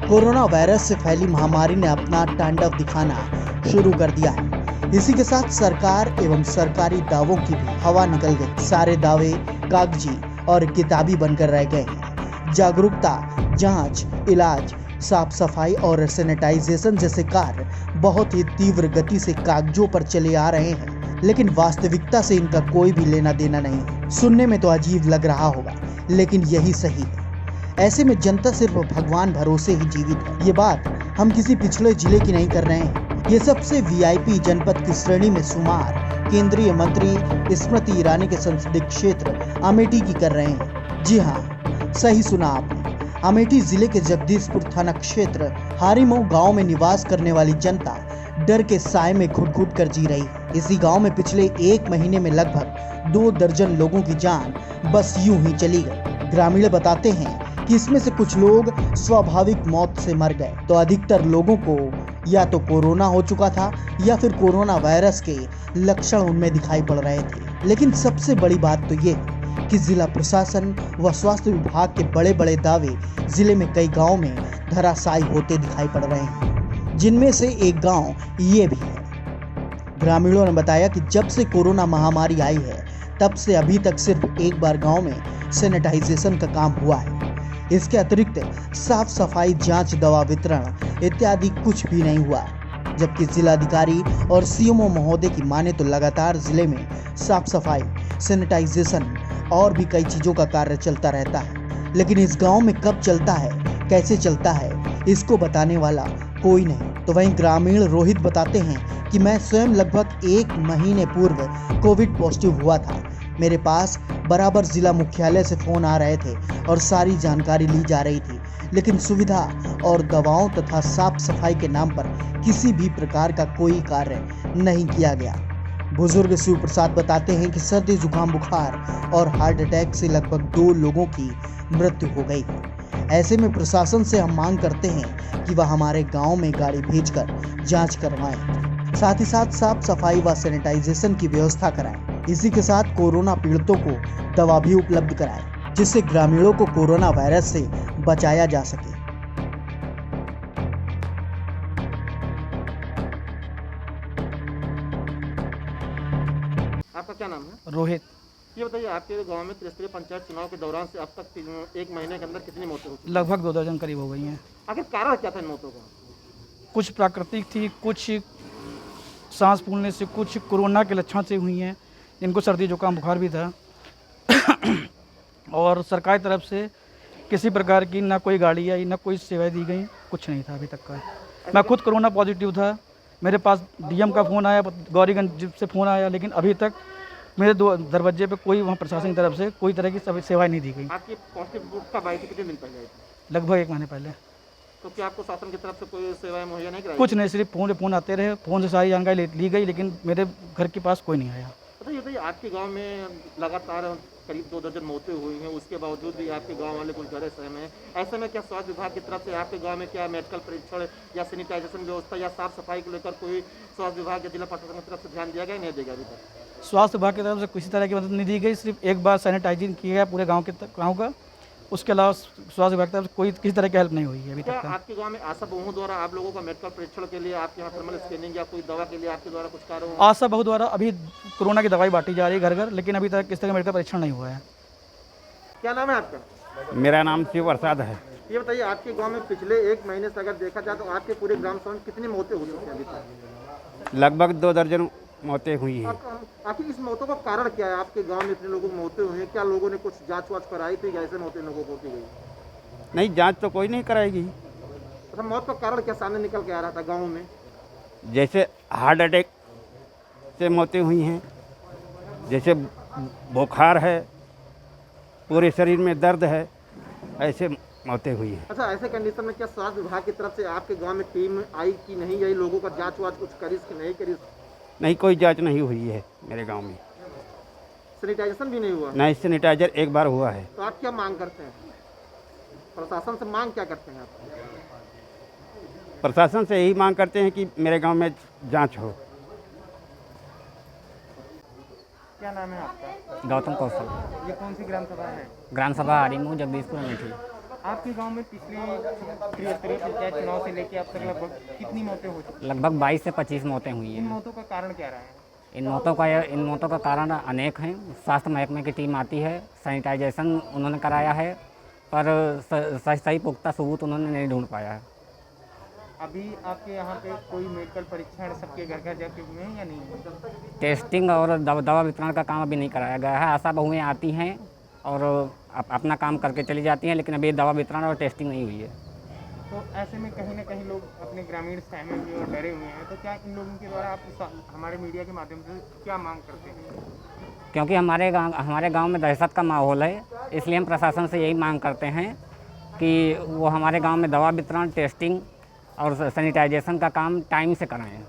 Corona virus से फैली महामारी ने अपना तांडव दिखाना शुरू कर दिया है। इसी के साथ सरकार एवं सरकारी दावों की भी हवा निकल गई। सारे दावे कागजी और किताबी बनकर रह गए हैं। जागरूकता, जांच, इलाज, साफ सफाई और सैनिटाइजेशन जैसे कार्य बहुत ही तीव्र गति से कागजों पर चले आ रहे हैं, लेकिन वास्तविकता से इनका कोई भी लेना देना नहीं है। सुनने में तो अजीब लग रहा होगा, लेकिन यही सही है। ऐसे में जनता सिर्फ भगवान भरोसे ही जीवित है। ये बात हम किसी पिछड़े जिले की नहीं कर रहे हैं। ये सबसे वीआईपी जनपद की श्रेणी में शुमार केंद्रीय मंत्री स्मृति ईरानी के संसदीय क्षेत्र अमेठी की कर रहे हैं। जी हाँ, सही सुना आपने। अमेठी जिले के जगदीशपुर थाना क्षेत्र हारीमऊ गांव में निवास करने वाली जनता डर के साए में घुट-घुट कर जी रही है। इसी गांव में पिछले 1 महीने में लगभग 2 दर्जन लोगों की जान बस यूं ही चली गई। ग्रामीण बताते हैं कि इसमें से कुछ लोग स्वाभाविक मौत से मर गए, तो अधिकतर लोगों को या तो कोरोना हो चुका था या फिर कोरोना वायरस के लक्षण उनमें दिखाई पड़ रहे थे। लेकिन सबसे बड़ी बात तो ये कि जिला प्रशासन व स्वास्थ्य विभाग के बड़े बड़े दावे जिले में कई गांव में धराशायी होते दिखाई पड़ रहे हैं, जिनमें से एक गांव ये भी है। ग्रामीणों ने बताया कि जब से कोरोना महामारी आई है तब से अभी तक सिर्फ एक बार गांव में सैनिटाइजेशन का काम हुआ है। इसके अतिरिक्त साफ सफाई, जांच, दवा वितरण इत्यादि कुछ भी नहीं हुआ। जबकि जिलाधिकारी और सीएमओ महोदय की माने तो लगातार जिले में साफ सफाई, सैनिटाइजेशन और भी कई चीजों का कार्य चलता रहता है, लेकिन इस गांव में कब चलता है, कैसे चलता है, इसको बताने वाला कोई नहीं। तो वहीं ग्रामीण रोहित बताते हैं कि मैं स्वयं लगभग 1 महीने पूर्व कोविड पॉजिटिव हुआ था। मेरे पास बराबर जिला मुख्यालय से फोन आ रहे थे और सारी जानकारी ली जा रही थी, लेकिन सुविधा और दवाओं तथा साफ सफाई के नाम पर किसी भी प्रकार का कोई कार्य नहीं किया गया। बुजुर्ग शिव प्रसाद बताते हैं कि सर्दी, जुकाम, बुखार और हार्ट अटैक से लगभग 2 लोगों की मृत्यु हो गई है। ऐसे में प्रशासन से हम मांग करते हैं कि वह हमारे गांव में गाड़ी भेजकर जांच करवाएं, साथ ही साथ साफ सफाई व सैनिटाइजेशन की व्यवस्था कराएं। इसी के साथ कोरोना पीड़ितों को दवा भी उपलब्ध कराएं, जिससे ग्रामीणों को कोरोना वायरस से बचाया जा सके। आपका क्या नाम है? रोहित। ये बताइए, आपके गांव में त्रिस्तरीय पंचायत चुनाव के दौरान से अब तक 1 महीने के अंदर कितनी मौतें हो चुकी हैं? लगभग 2 दर्जन करीब हो गई हैं। आखिर कारण क्या था इन मौतों का? कुछ प्राकृतिक थी, कुछ सांस फूलने से, कुछ कोरोना के लक्षण से हुई हैं, जिनको सर्दी, जुकाम, बुखार भी था। और सरकार की तरफ से किसी प्रकार की ना कोई गाड़ी आई, ना कोई सेवाएं दी गई, कुछ नहीं था अभी तक का। मैं खुद कोरोना पॉजिटिव था। मेरे पास डीएम का फ़ोन आया, गौरीगंज से फ़ोन आया, लेकिन अभी तक मेरे दरवाजे पे कोई वहाँ प्रशासन की तरफ से कोई तरह की सेवाएं नहीं दी गई। आपकी पॉजिटिव कब आई थी, कितने दिन पहले आई थी? लगभग 1 महीने पहले। तो क्या आपको शासन की तरफ से कोई सेवाएं मुहैया नहीं कराई? कुछ नहीं, सिर्फ फ़ोन आते रहे, फ़ोन से सारी जानकारी ली गई, लेकिन मेरे घर के पास कोई नहीं आया। बताइए, आपके गाँव में लगातार करीब 2 दर्जन मौतें हुई हैं, उसके बावजूद भी आपके गांव वाले कुछ डरे सहमे हैं। ऐसे में क्या स्वास्थ्य विभाग की तरफ से आपके गांव में क्या मेडिकल परीक्षण या सैनिटाइजेशन व्यवस्था या साफ सफाई को लेकर कोई स्वास्थ्य विभाग या जिला प्रशासन की तरफ से ध्यान दिया गया, नहीं दिया गया अभी तक? स्वास्थ्य विभाग की तरफ से किसी तरह की मदद नहीं दी गई। सिर्फ एक बार सैनिटाइजिंग किया गया पूरे गाँव का। उसके अलावा स्वास्थ्य विभाग की तरफ से कोई किसी तरह की हेल्प नहीं हुई है अभी तक। आपके गांव में आशा बहुओं द्वारा आप लोगों का मेडिकल परीक्षण के लिए, आपके यहाँ थर्मल स्कैनिंग या कोई दवा के लिए आपके द्वारा कुछ कार्य हो? आशा बहु द्वारा अभी कोरोना की दवाई बांटी जा रही है घर घर, लेकिन अभी तक किस तरह का मेडिकल परीक्षण नहीं हुआ है। क्या नाम है आपका? मेरा नाम शिव प्रसाद है। ये बताइए, आपके गांव में पिछले 1 महीने से अगर देखा जाए तो आपके पूरे ग्राम सभा में कितनी मौतें हो चुकी हैं अभी तक? लगभग 2 दर्जन मौतें हुई हैं। आखिर इस मौतों का कारण क्या है? आपके गांव में इतने लोगों की मौतें हुई हैं, क्या लोगों ने कुछ जांच वाच कराई थी या ऐसे मौतें लोगों को की गई? नहीं, जांच तो कोई नहीं कराएगी। अच्छा, मौत का कारण क्या सामने निकल के आ रहा था गाँव में? जैसे हार्ट अटैक से मौतें हुई हैं, जैसे बुखार है, पूरे शरीर में दर्द है, ऐसे मौतें हुई हैं। अच्छा, ऐसे कंडीशन में क्या स्वास्थ्य विभाग की तरफ से आपके गांव में टीम आई कि नहीं आई, लोगों का जांच वाच कुछ करी कि नहीं करी? नहीं, कोई जांच नहीं हुई है मेरे गांव में। सैनिटाइजेशन भी नहीं हुआ? नहीं, सैनिटाइजर एक बार हुआ है। तो आप क्या मांग करते हैं? प्रशासन से मांग क्या करते हैं आप? प्रशासन से यही मांग करते हैं कि मेरे गांव में जांच हो। क्या नाम है आपका? गौतम कौशल। ये कौन सी ग्राम सभा है? ग्राम सभा हारीमऊ जगदीशपुर अमेठी। आपके गांव में पिछले त्रिस्तरीय पंचायत चुनाव से लेकर अब तक लगभग कितनी मौतें हो चुकी लगभग 22 से 25 मौतें हुई हैं? हैं। इन मौतों का कारण क्या रहा है? इन मौतों का कारण अनेक हैं। स्वास्थ्य महकमे की टीम आती है, सैनिटाइजेशन उन्होंने कराया है, पर सही पुख्ता सबूत उन्होंने नहीं ढूंढ पाया है। अभी आपके यहाँ पे कोई मेडिकल परीक्षण सबके घर घर जाके हुए हैं या नहीं? टेस्टिंग और दवा वितरण का काम अभी नहीं कराया गया है। आशा बहुएँ आती हैं और अपना काम करके चली जाती हैं, लेकिन अभी दवा वितरण और टेस्टिंग नहीं हुई है। तो ऐसे में कहीं ना कहीं लोग अपने ग्रामीण सहमे हुए और डरे हुए हैं, तो क्या इन लोगों के द्वारा आप हमारे मीडिया के माध्यम से क्या मांग करते हैं? क्योंकि हमारे गांव में दहशत का माहौल है, इसलिए हम प्रशासन से यही मांग करते हैं कि वो हमारे गांव में दवा वितरण, टेस्टिंग और सैनिटाइजेशन का काम टाइम से कराएं।